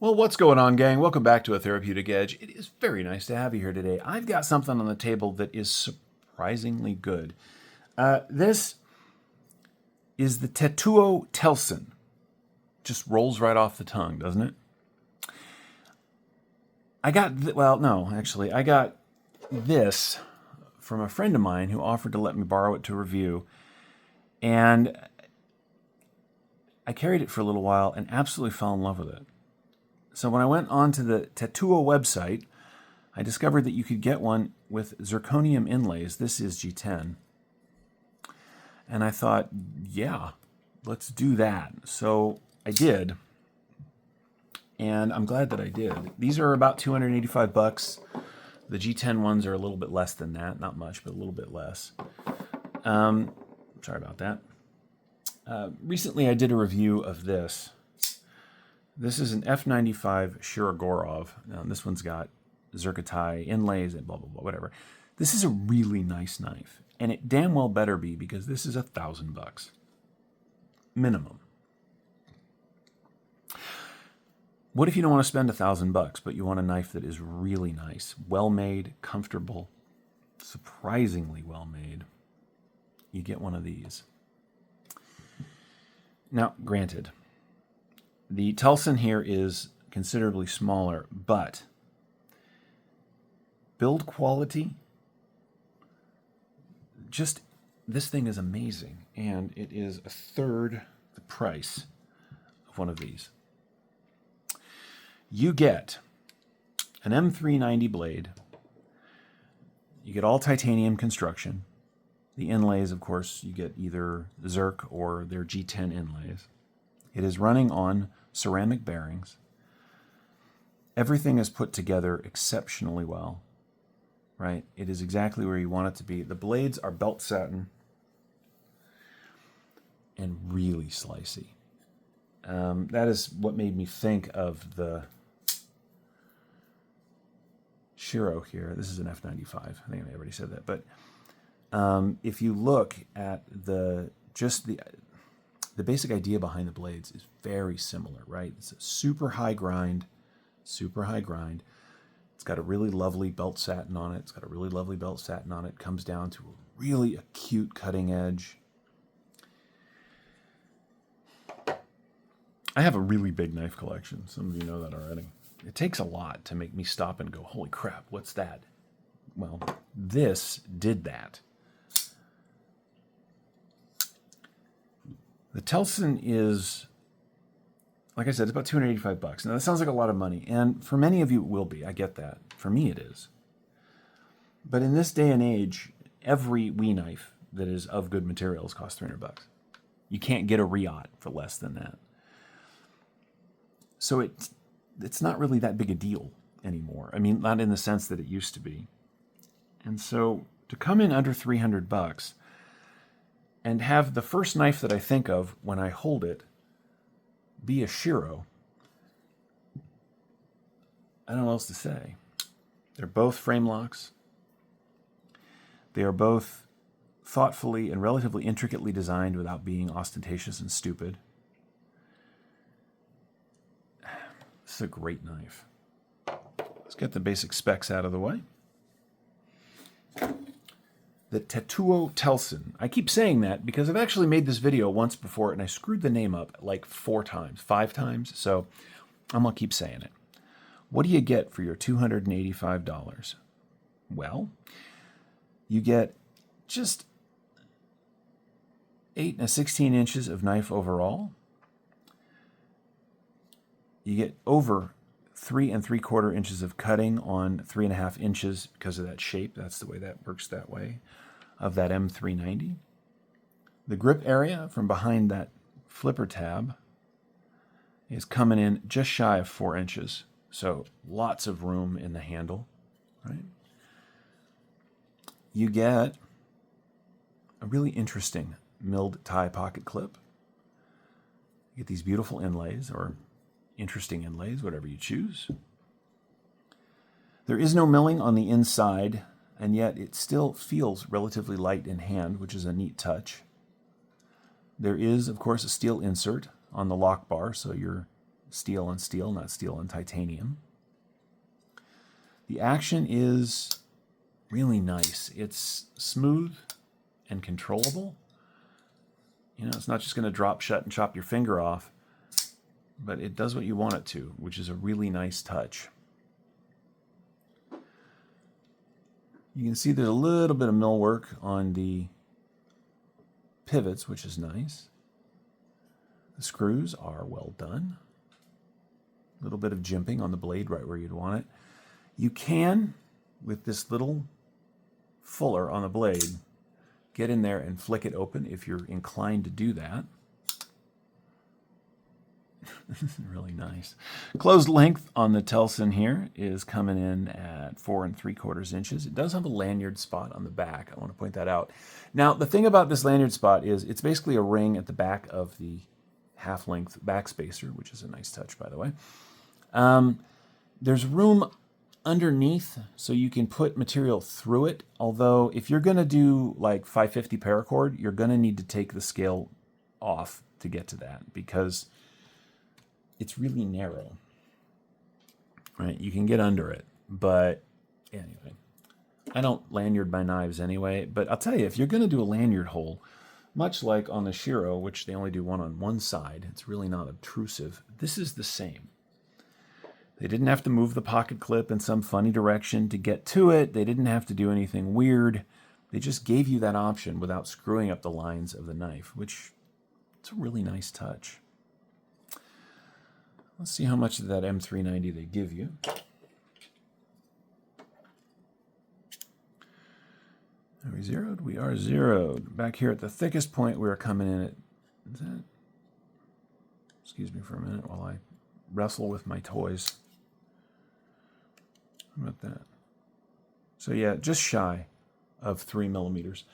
Well, what's going on, gang? Welcome back to A Therapeutic Edge. It is very nice to have you here today. I've got something on the table that is surprisingly good. This is the Ketuo Telson. Just rolls right off the tongue, doesn't it? I got this from a friend of mine who offered to let me borrow it to review. And I carried it for a little while and absolutely fell in love with it. So when I went onto the Ketuo website, I discovered that you could get one with zirconium inlays. This is G10. And I thought, yeah, let's do that. So I did. And I'm glad that I did. These are about $285. The G10 ones are a little bit less than that. Not much, but a little bit less. Sorry about that. Recently I did a review of this. This is an F95 Shirogorov. Now, this one's got zircotai inlays and blah, blah, blah, whatever. This is a really nice knife. And it damn well better be, because this is $1,000. Minimum. What if you don't want to spend $1,000, but you want a knife that is really nice, well-made, comfortable, surprisingly well-made? You get one of these. Now, granted, the Telson here is considerably smaller, but build quality, just this thing is amazing, and it is a third the price of one of these. You get an M390 blade. You get all titanium construction. The inlays, of course, you get either Zirc or their G10 inlays. It is running on ceramic bearings. Everything is put together exceptionally well, right? It is exactly where you want it to be. The blades are belt satin and really slicey. That is what made me think of the Shiro here. This is an F95. I think I already said that. But if you look at the basic idea behind the blades is very similar, right? It's a super high grind. It's got a really lovely belt satin on it. Comes down to a really acute cutting edge. I have a really big knife collection. Some of you know that already. It takes a lot to make me stop and go, holy crap, what's that? Well, this did that. The Telson is, like I said, it's about $285. Now, that sounds like a lot of money, and for many of you it will be. I get that. For me it is. But in this day and age, every Wii knife that is of good materials costs $300. You can't get a Riot for less than that. So it's not really that big a deal anymore. I mean, not in the sense that it used to be. And so to come in under $300 and have the first knife that I think of when I hold it be a Shiro, I don't know what else to say. They're both frame locks. They are both thoughtfully and relatively intricately designed without being ostentatious and stupid. This is a great knife. Let's get the basic specs out of the way. The Ketuo Telson. I keep saying that because I've actually made this video once before and I screwed the name up like 5 times. So I'm going to keep saying it. What do you get for your $285? Well, you get just 8 16 inches of knife overall. You get over 3 3/4 inches of cutting on 3.5 inches because of that shape. That's the way that works that way, of that M390. The grip area from behind that flipper tab is coming in just shy of 4 inches. So lots of room in the handle, right? You get a really interesting milled tie pocket clip. You get these beautiful inlays, or interesting inlays, whatever you choose. There is no milling on the inside, and yet it still feels relatively light in hand, which is a neat touch. There is, of course, a steel insert on the lock bar, so your steel on steel, not steel on titanium. The action is really nice. It's smooth and controllable. You know, it's not just going to drop shut and chop your finger off, but it does what you want it to, which is a really nice touch. You can see there's a little bit of millwork on the pivots, which is nice. The screws are well done. A little bit of jimping on the blade right where you'd want it. You can, with this little fuller on the blade, get in there and flick it open if you're inclined to do that. Really nice. Closed length on the Telson here is coming in at 4 3/4 inches. It does have a lanyard spot on the back. I want to point that out. Now, the thing about this lanyard spot is it's basically a ring at the back of the half-length backspacer, which is a nice touch, by the way. There's room underneath so you can put material through it, although if you're going to do like 550 paracord, you're going to need to take the scale off to get to that because it's really narrow. Right? You can get under it, but anyway, I don't lanyard my knives anyway, but I'll tell you, if you're going to do a lanyard hole, much like on the Shiro, which they only do one on one side, it's really not obtrusive, this is the same. They didn't have to move the pocket clip in some funny direction to get to it. They didn't have to do anything weird. They just gave you that option without screwing up the lines of the knife, which it's a really nice touch. Let's see how much of that M390 they give you. Are we zeroed? We are zeroed. Back here at the thickest point, we are coming in at... Is that... Excuse me for a minute while I wrestle with my toys. How about that? So yeah, just shy of 3 millimeters.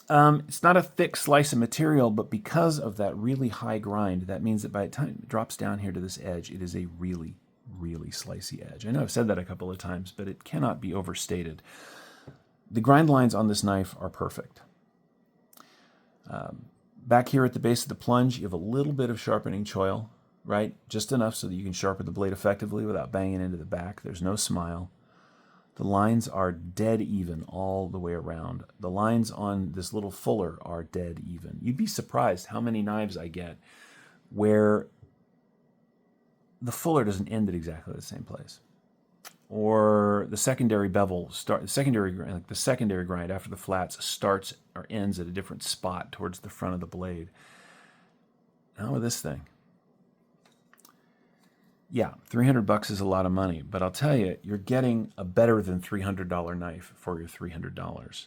It's not a thick slice of material, but because of that really high grind, that means that by the time it drops down here to this edge, it is a really, really slicey edge. I know I've said that a couple of times, but it cannot be overstated. The grind lines on this knife are perfect. Back here at the base of the plunge, you have a little bit of sharpening choil, right? Just enough so that you can sharpen the blade effectively without banging into the back. There's no smile. The lines are dead even all the way around. The lines on this little fuller are dead even. You'd be surprised how many knives I get where the fuller doesn't end at exactly the same place. Or the secondary bevel, the secondary grind after the flats starts or ends at a different spot towards the front of the blade. Not with this thing. Yeah, $300 is a lot of money, but I'll tell you, you're getting a better than $300 knife for your $300.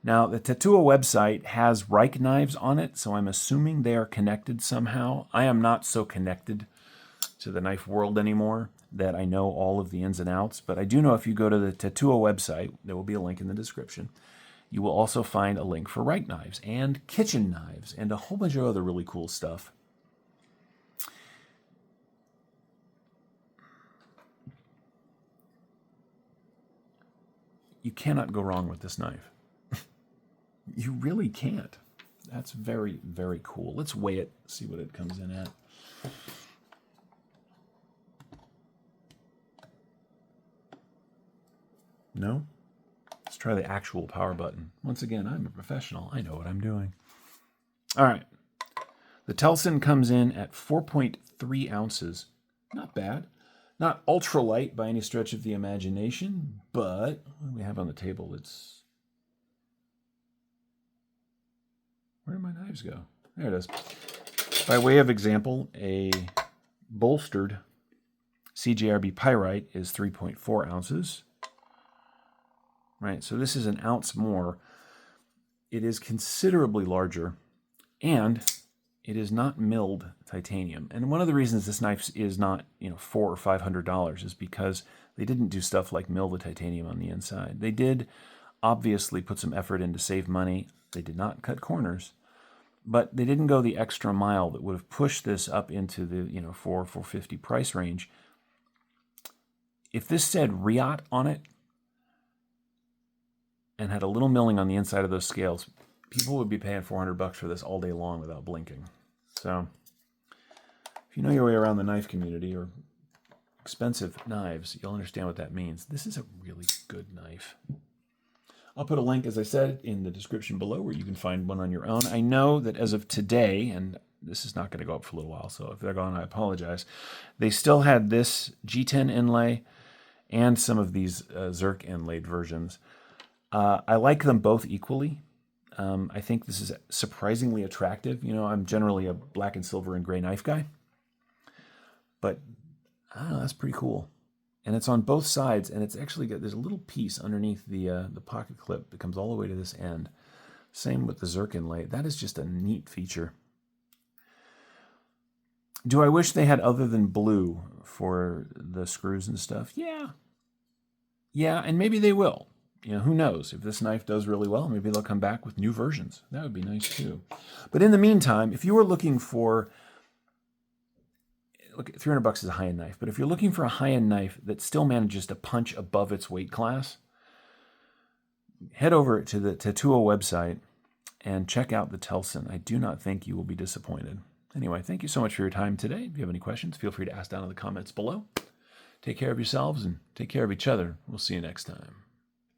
Now, the Ketuo website has Reich knives on it, so I'm assuming they are connected somehow. I am not so connected to the knife world anymore that I know all of the ins and outs, but I do know if you go to the Ketuo website, there will be a link in the description, you will also find a link for Reich knives and kitchen knives and a whole bunch of other really cool stuff. You cannot go wrong with this knife. You really can't. That's very, very cool. Let's weigh it, see what it comes in at. No? Let's try the actual power button. Once again, I'm a professional. I know what I'm doing. All right. The Telson comes in at 4.3 ounces. Not bad. Not ultralight by any stretch of the imagination, but what do we have on the table? It's... Where did my knives go? There it is. By way of example, a bolstered CJRB pyrite is 3.4 ounces. Right, so this is an ounce more. It is considerably larger, and it is not milled titanium. And one of the reasons this knife is not, $400 or $500 is because they didn't do stuff like mill the titanium on the inside. They did obviously put some effort in to save money. They did not cut corners, but they didn't go the extra mile that would have pushed this up into the $450 price range. If this said Riot on it and had a little milling on the inside of those scales, people would be paying $400 for this all day long without blinking. So If you know your way around the knife community or expensive knives, you'll understand what that means. This is a really good knife. I'll put a link, as I said, in the description below where you can find one on your own. I know that as of today, and this is not going to go up for a little while, so if they're gone, I apologize. They still had this G10 inlay and some of these Zerk inlaid versions. I like them both equally. I think this is surprisingly attractive. You know, I'm generally a black and silver and gray knife guy, but I don't know, that's pretty cool. And it's on both sides, and it's actually got, there's a little piece underneath the pocket clip that comes all the way to this end. Same with the Zerk inlay. That is just a neat feature. Do I wish they had other than blue for the screws and stuff? Yeah. Yeah, and maybe they will. You know, who knows? If this knife does really well, maybe they'll come back with new versions. That would be nice too. But in the meantime, if you were looking for, look, $300 is a high-end knife, but if you're looking for a high-end knife that still manages to punch above its weight class, head over to the Ketuo website and check out the Telson. I do not think you will be disappointed. Anyway, thank you so much for your time today. If you have any questions, feel free to ask down in the comments below. Take care of yourselves and take care of each other. We'll see you next time.